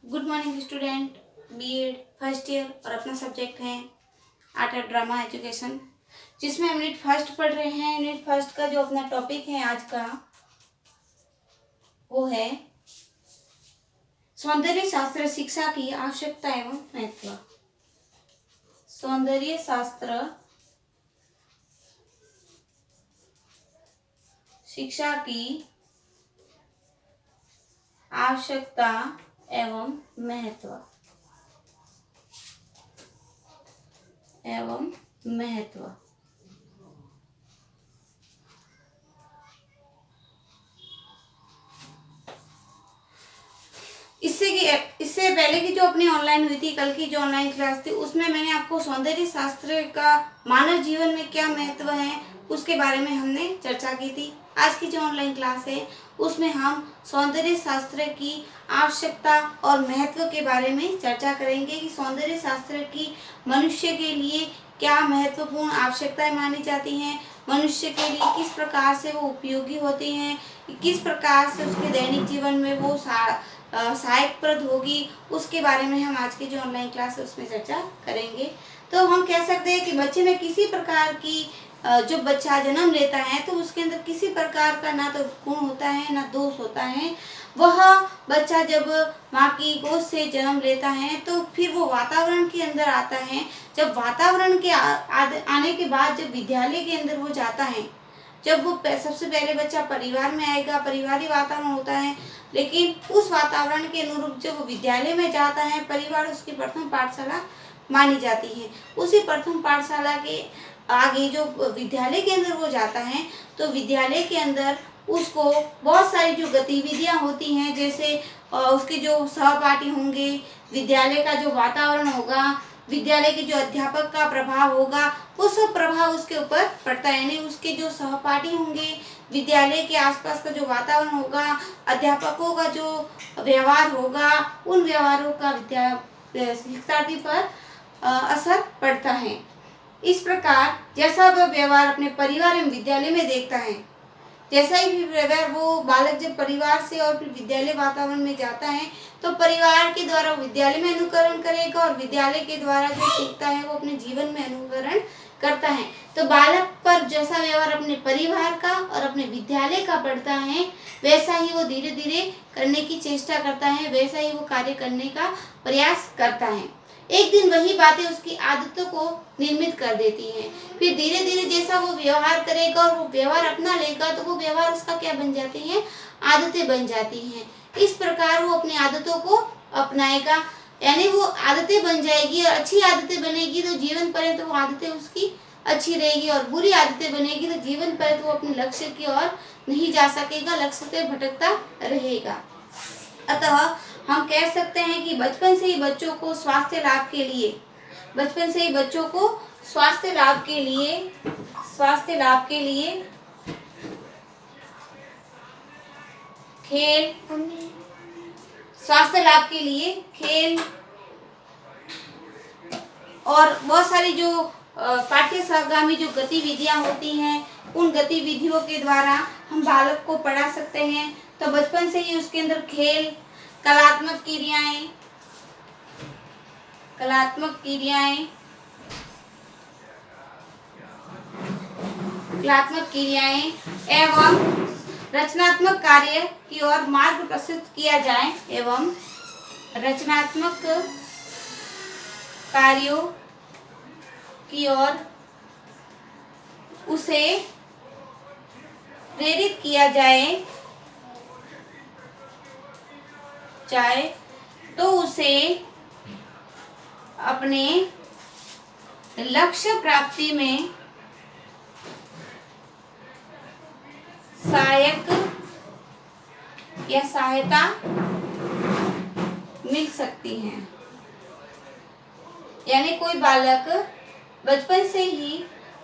Good morning student. BEd first year और अपना subject है आर्ट एंड ड्रामा एजुकेशन, जिसमें हम यूनिट फर्स्ट पढ़ रहे हैं। यूनिट फर्स्ट का जो अपना टॉपिक है आज का वो है सौंदर्य शास्त्र शिक्षा की आवश्यकता एवं महत्व। सौंदर्य शास्त्र शिक्षा की आवश्यकता एवं महत्व इससे पहले की जो अपनी ऑनलाइन हुई थी, कल की जो ऑनलाइन क्लास थी, उसमें मैंने आपको सौंदर्य शास्त्र का मानव जीवन में क्या महत्व है उसके बारे में हमने चर्चा की थी। आज की जो ऑनलाइन क्लास है उसमें हम सौंदर्य शास्त्र की आवश्यकता और महत्व के बारे में चर्चा करेंगे कि सौंदर्य शास्त्र की मनुष्य के लिए क्या महत्वपूर्ण आवश्यकताएं मानी जाती हैं, मनुष्य के लिए किस प्रकार से वो उपयोगी होती हैं, किस प्रकार से उसके दैनिक जीवन में वो सहायकप्रद होगी, उसके बारे में हम आज की जो ऑनलाइन क्लास है उसमें चर्चा करेंगे। तो हम कह सकते हैं कि बच्चे में किसी प्रकार की जो बच्चा जन्म लेता है तो उसके अंदर किसी प्रकार का ना तो गुण होता है ना दोष होता है। वह बच्चा जब माँ की गोद से जन्म लेता है तो फिर वो वातावरण के अंदर आता है। जब वातावरण के आने के बाद जब विद्यालय के अंदर वो जाता है, जब वो सबसे पहले बच्चा परिवार में आएगा, परिवारी वातावरण होता है, लेकिन उस वातावरण के अनुरूप जब वो विद्यालय में जाता है, परिवार उसकी प्रथम पाठशाला मानी जाती है। उसी प्रथम पाठशाला के आगे जो विद्यालय के अंदर वो जाता है तो विद्यालय के अंदर उसको बहुत सारी जो गतिविधियां होती हैं, जैसे उसके जो सहपाठी होंगे, विद्यालय का जो वातावरण होगा, विद्यालय के जो अध्यापक का प्रभाव होगा, वो सब प्रभाव उसके ऊपर पड़ता है। यानी उसके जो सहपाठी होंगे, विद्यालय के आसपास का जो वातावरण होगा, अध्यापकों का जो व्यवहार होगा, उन व्यवहारों का शिक्षार्थी पर असर पड़ता है। इस प्रकार जैसा वह व्यवहार अपने परिवार एवं विद्यालय में देखता है, जैसा ही व्यवहार वो बालक जब परिवार से और फिर विद्यालय वातावरण में जाता है तो परिवार के द्वारा विद्यालय में अनुकरण करेगा और विद्यालय के द्वारा जो सीखता है वो अपने जीवन में अनुकरण करता है। तो बालक पर जैसा व्यवहार अपने परिवार का और अपने विद्यालय का पड़ता है, वैसा ही वो धीरे धीरे करने की चेष्टा करता है, वैसा ही वो कार्य करने का प्रयास करता है। एक दिन वही बातें उसकी आदतों को निर्मित कर देती हैं। फिर धीरे धीरे जैसा वो व्यवहार करेगा और वो व्यवहार अपना लेगा तो वो व्यवहार उसका क्या बन जाती हैं, आदतें बन जाती हैं। इस प्रकार वो अपनी आदतों को अपनाएगा, यानी वो आदतें बन जाएगी और अच्छी आदतें बनेगी तो जीवन पर्यंत वो आदतें उसकी अच्छी रहेगी, और बुरी आदतें बनेगी तो जीवन पर्यंत वो अपने लक्ष्य की ओर नहीं जा सकेगा, लक्ष्य से भटकता रहेगा। अतः हम कह सकते हैं कि बचपन से ही बच्चों को स्वास्थ्य लाभ के लिए खेल और बहुत सारी जो पाठ्यक्रमी जो गतिविधियां होती हैं, उन गतिविधियों के द्वारा हम बालक को पढ़ा सकते हैं। तो बचपन से ही उसके अंदर खेल, कलात्मक क्रियाएं एवं रचनात्मक कार्य की ओर मार्ग प्रशस्त किया जाए एवं रचनात्मक कार्यों की ओर उसे प्रेरित किया जाए तो उसे अपने लक्ष्य प्राप्ति में सहायता मिल सकती है। यानी कोई बालक बचपन से ही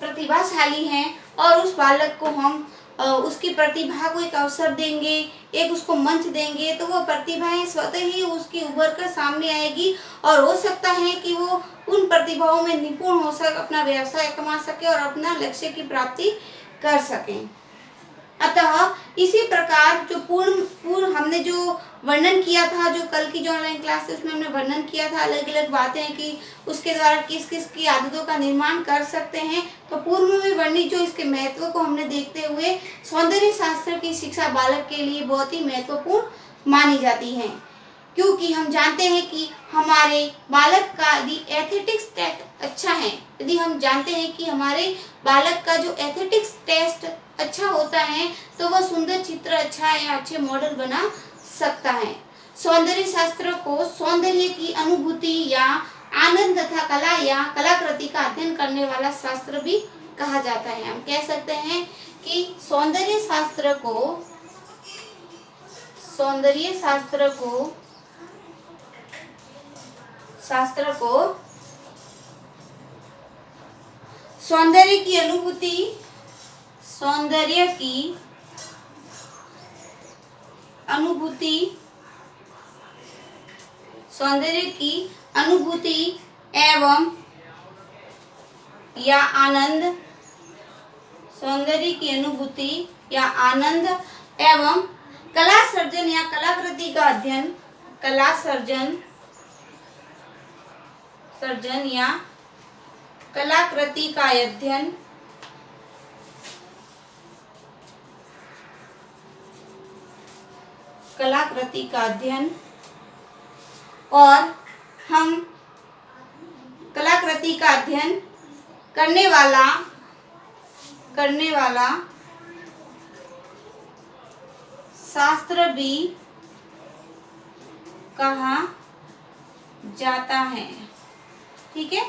प्रतिभाशाली है और उस बालक को हम उसकी प्रतिभा को एक अवसर देंगे, एक उसको मंच देंगे, तो वो प्रतिभाएं स्वतः ही उसकी उभर कर सामने आएगी और हो सकता है कि वो उन प्रतिभाओं में निपुण हो सके, अपना व्यवसाय कमा सके और अपना लक्ष्य की प्राप्ति कर सकें। अतः इसी प्रकार जो पूर्ण हमने जो वर्णन किया था, जो कल की जो ऑनलाइन क्लास है उसमें हमने वर्णन किया था अलग अलग बातें कि उसके द्वारा किस किस की आदतों का निर्माण कर सकते हैं। तो पूर्व में वर्णित जो इसके महत्व को हमने देखते हुए सौंदर्य शास्त्र की शिक्षा बालक के लिए बहुत ही महत्वपूर्ण मानी जाती है, क्योंकि हम जानते हैं कि हमारे बालक का यदि एथलेटिक्स टेस्ट अच्छा है, यदि हम जानते हैं कि हमारे बालक का जो एथलेटिक्स टेस्ट अच्छा होता है तो वह सुंदर चित्र अच्छा या अच्छे मॉडल बना सकता है। सौंदर्य शास्त्र को सौंदर्य की अनुभूति या आनंद तथा कला या कलाकृति का अध्ययन करने वाला शास्त्र भी कहा जाता है। हम कह सकते हैं कि सौंदर्य शास्त्र को सौंदर्य की अनुभूति, सौंदर्य की अनुभूति एवं या आनंद, सौंदर्य की अनुभूति या आनंद एवं कला सर्जन या कलाकृति का अध्ययन, कला सर्जन या कलाकृति का अध्ययन और हम कलाकृति का अध्ययन करने वाला शास्त्र भी कहा जाता है। ठीक है,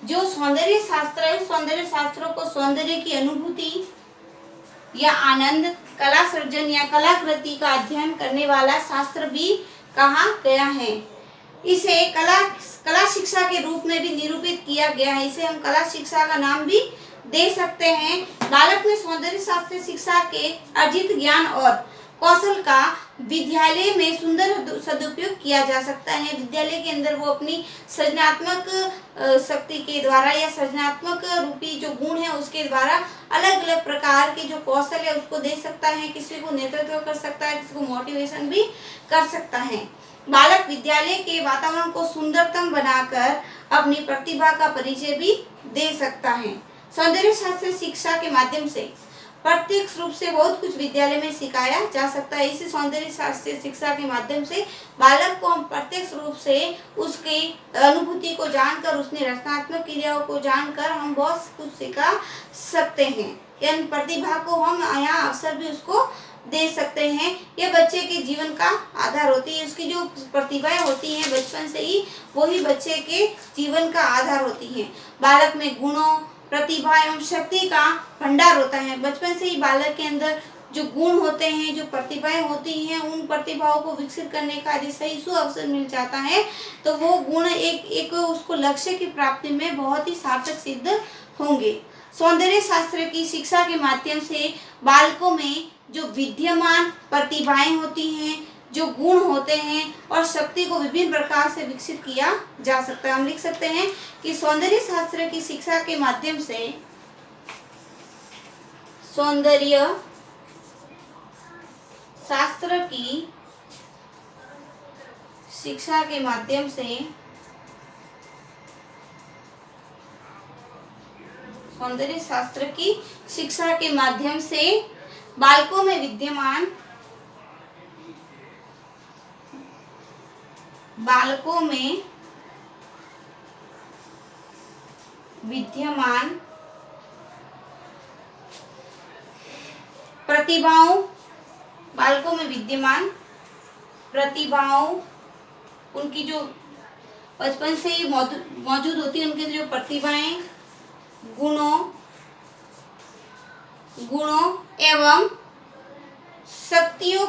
जो सौंदर्य शास्त्र है, सौंदर्य शास्त्रों को सौंदर्य की अनुभूति या आनंद, कला सर्जन या कलाकृति का अध्ययन करने वाला शास्त्र भी कहा गया है। इसे कला शिक्षा के रूप में भी निरूपित किया गया है। इसे हम कला शिक्षा का नाम भी दे सकते हैं। बालक में सौंदर्य शास्त्र शिक्षा के अर्जित ज्ञान और कौशल का विद्यालय में सुंदर सदुपयोग किया जा सकता है। विद्यालय के अंदर वो अपनी सृजनात्मक शक्ति के द्वारा या सृजनात्मक रूपी जो गुण है उसके द्वारा अलग अलग प्रकार के जो कौशल है उसको दे सकता है। किसी को नेतृत्व कर सकता है, किसी को मोटिवेशन भी कर सकता है। बालक विद्यालय के वातावरण को सुंदरतम बनाकर अपनी प्रतिभा का परिचय भी दे सकता है। सौंदर्य शास्त्र शिक्षा के माध्यम से प्रत्यक्ष रूप से बहुत कुछ विद्यालय में सिखाया जा सकता है। इसी सौंदर्य शास्त्र शिक्षा के माध्यम से बालक को हम प्रत्यक्ष रूप से उसकी अनुभूति को जानकर, उसने रचनात्मक क्रियाओं को जानकर हम बहुत कुछ सिखा सकते हैं। इन प्रतिभा को हम यहाँ अवसर भी उसको दे सकते हैं। यह बच्चे के जीवन का आधार होती है। उसकी जो प्रतिभाएं होती हैं बचपन से ही, वही बच्चे के जीवन का आधार होती हैं। बालक में गुणों, प्रतिभा एवं शक्ति का भंडार होता है। बचपन से ही बालक के अंदर जो गुण होते हैं, जो प्रतिभाएं होती हैं, उन प्रतिभाओं को विकसित करने का यदि सही अवसर मिल जाता है तो वो गुण एक उसको लक्ष्य की प्राप्ति में बहुत ही सार्थक सिद्ध होंगे। सौंदर्य शास्त्र की शिक्षा के माध्यम से बालकों में जो विद्यमान प्रतिभाएं होती हैं, जो गुण होते हैं और शक्ति को विभिन्न प्रकार से विकसित किया जा सकता है। हम लिख सकते हैं कि सौंदर्य शास्त्र की शिक्षा के माध्यम से सौंदर्य शास्त्र की शिक्षा के माध्यम से सौंदर्य शास्त्र की शिक्षा के माध्यम से बालकों में विद्यमान प्रतिभाओं, उनकी जो बचपन से ही मौजूद होती है, उनके जो प्रतिभाएं, गुणों एवं शक्तियों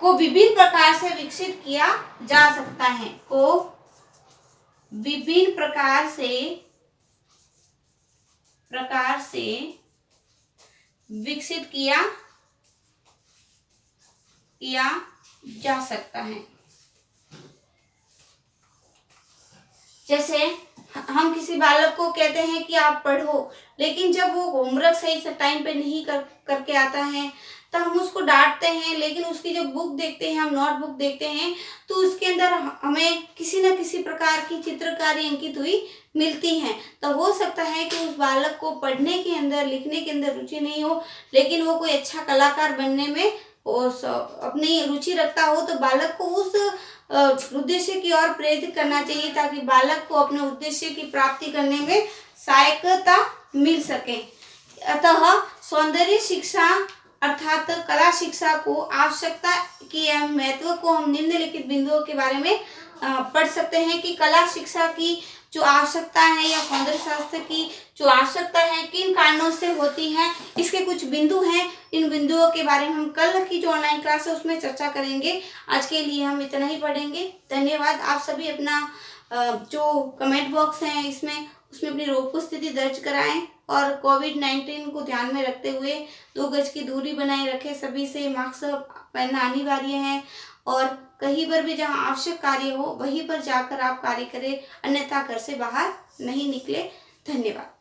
को विभिन्न प्रकार से विकसित किया जा सकता है। विभिन्न प्रकार से विकसित किया जा सकता है। जैसे हम किसी बालक को कहते हैं कि आप पढ़ो, लेकिन जब वो होमवर्क सही से टाइम पे नहीं करके आता है तो हम उसको डांटते हैं, लेकिन उसकी जब बुक देखते हैं, हम नोटबुक देखते हैं, तो उसके अंदर हमें किसी न किसी प्रकार की चित्रकारी अंकित हुई मिलती है। तो हो सकता है कि उस बालक को पढ़ने के अंदर, लिखने के अंदर रुचि नहीं हो, लेकिन वो कोई अच्छा कलाकार बनने में अपनी रुचि रखता हो, तो बालक को उस उद्देश्य की ओर प्रेरित करना चाहिए, ताकि बालक को अपने उद्देश्य की प्राप्ति करने में सहायता मिल सके। अतः सौंदर्य शिक्षा अर्थात कला शिक्षा को आवश्यकता की महत्व को हम निम्नलिखित बिंदुओं के बारे में पढ़ सकते हैं कि कला शिक्षा की जो आवश्यकता है या सौंदर्य शास्त्र की जो आवश्यकता है किन कारणों से होती है, इसके कुछ बिंदु हैं। इन बिंदुओं के बारे में हम कल की जो ऑनलाइन क्लास है उसमें चर्चा करेंगे। आज के लिए हम इतना ही पढ़ेंगे। धन्यवाद। आप सभी अपना जो कमेंट बॉक्स है उसमें अपनी रोग की स्थिति दर्ज कराएं और कोविड-19 को ध्यान में रखते हुए 2 गज की दूरी बनाए रखें। सभी से मास्क पहनना अनिवार्य है और कहीं पर भी जहां आवश्यक कार्य हो वहीं पर जाकर आप कार्य करें, अन्यथा घर से बाहर नहीं निकले। धन्यवाद।